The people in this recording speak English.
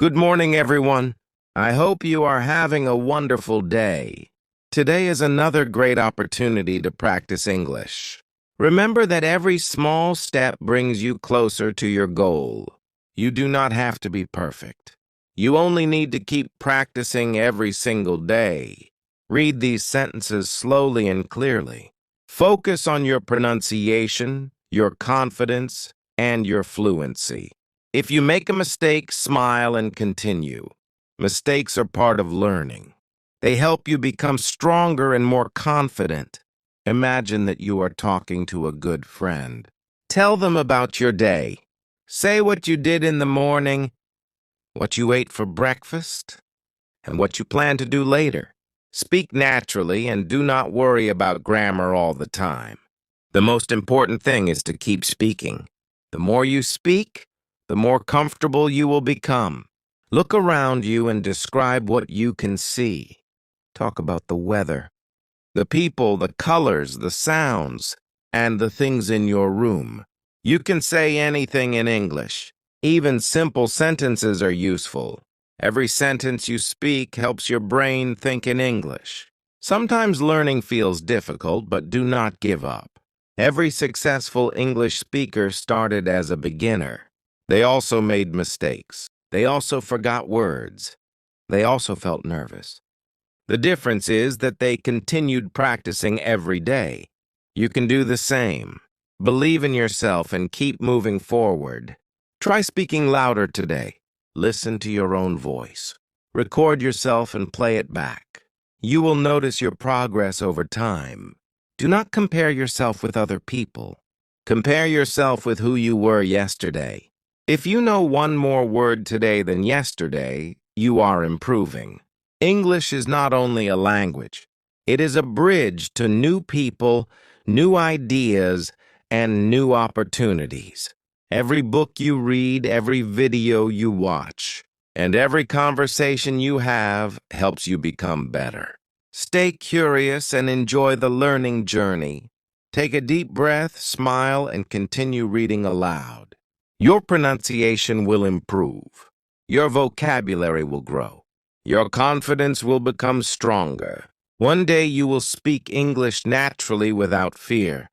Good morning, everyone. I hope you are having a wonderful day. Today is another great opportunity to practice English. Remember that every small step brings you closer to your goal. You do not have to be perfect. You only need to keep practicing every single day. Read these sentences slowly and clearly. Focus on your pronunciation, your confidence, and your fluency. If you make a mistake, smile and continue. Mistakes are part of learning. They help you become stronger and more confident. Imagine that you are talking to a good friend. Tell them about your day. Say what you did in the morning, what you ate for breakfast, and what you plan to do later. Speak naturally and do not worry about grammar all the time. The most important thing is to keep speaking. The more you speak, the more comfortable you will become. Look around you and describe what you can see. Talk about the weather, the people, the colors, the sounds, and the things in your room. You can say anything in English. Even simple sentences are useful. Every sentence you speak helps your brain think in English. Sometimes learning feels difficult, but do not give up. Every successful English speaker started as a beginner. They also made mistakes. They also forgot words. They also felt nervous. The difference is that they continued practicing every day. You can do the same. Believe in yourself and keep moving forward. Try speaking louder today. Listen to your own voice. Record yourself and play it back. You will notice your progress over time. Do not compare yourself with other people. Compare yourself with who you were yesterday. If you know one more word today than yesterday, you are improving. English is not only a language. It is a bridge to new people, new ideas, and new opportunities. Every book you read, every video you watch, and every conversation you have helps you become better. Stay curious and enjoy the learning journey. Take a deep breath, smile, and continue reading aloud. Your pronunciation will improve. Your vocabulary will grow. Your confidence will become stronger. One day you will speak English naturally without fear.